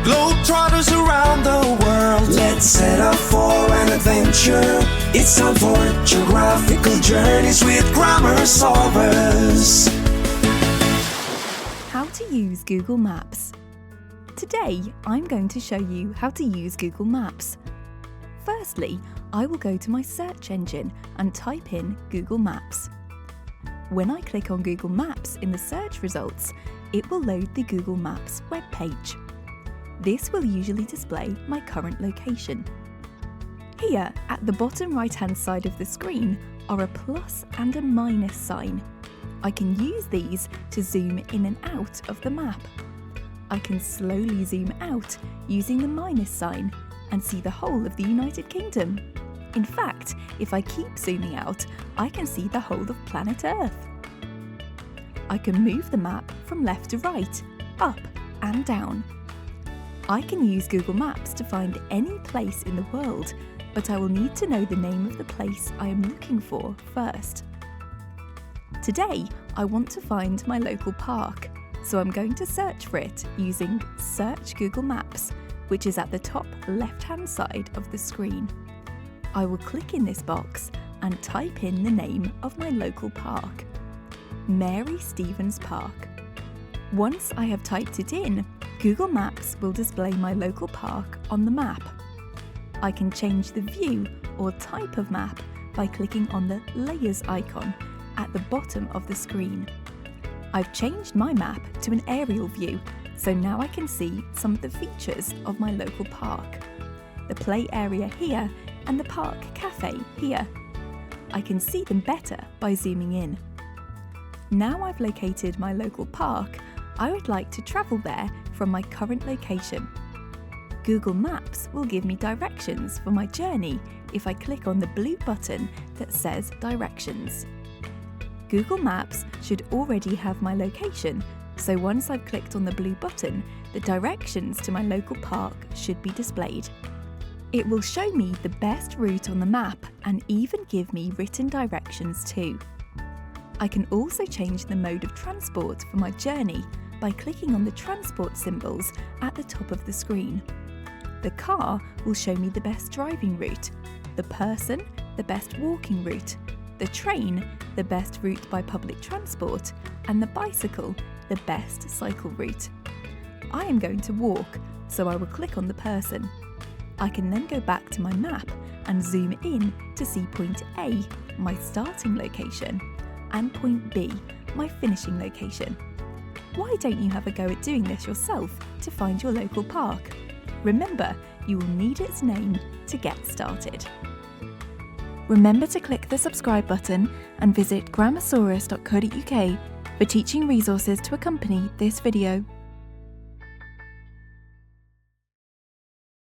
Globetrotters around the world, let's set off for an adventure. It's time for geographical journeys with Grammarsaurus. How to use Google Maps. Today, I'm going to show you how to use Google Maps. Firstly, I will go to my search engine and type in Google Maps. When I click on Google Maps in the search results, it will load the Google Maps webpage. This will usually display my current location. Here, at the bottom right-hand side of the screen, are a plus and a minus sign. I can use these to zoom in and out of the map. I can slowly zoom out using the minus sign and see the whole of the United Kingdom. In fact, if I keep zooming out, I can see the whole of planet Earth. I can move the map from left to right, up and down. I can use Google Maps to find any place in the world, but I will need to know the name of the place I am looking for first. Today, I want to find my local park, so I'm going to search for it using Search Google Maps, which is at the top left-hand side of the screen. I will click in this box and type in the name of my local park, Mary Stevens Park. Once I have typed it in, Google Maps will display my local park on the map. I can change the view or type of map by clicking on the Layers icon at the bottom of the screen. I've changed my map to an aerial view, so now I can see some of the features of my local park. The play area here and the park cafe here. I can see them better by zooming in. Now I've located my local park, I would like to travel there from my current location. Google Maps will give me directions for my journey if I click on the blue button that says Directions. Google Maps should already have my location, so once I've clicked on the blue button, the directions to my local park should be displayed. It will show me the best route on the map and even give me written directions too. I can also change the mode of transport for my journey by clicking on the transport symbols at the top of the screen. The car will show me the best driving route, the person, the best walking route, the train, the best route by public transport, and the bicycle, the best cycle route. I am going to walk, so I will click on the person. I can then go back to my map and zoom in to see point A, my starting location, and point B, my finishing location. Why don't you have a go at doing this yourself to find your local park? Remember, you will need its name to get started. Remember to click the subscribe button and visit grammarsaurus.co.uk for teaching resources to accompany this video.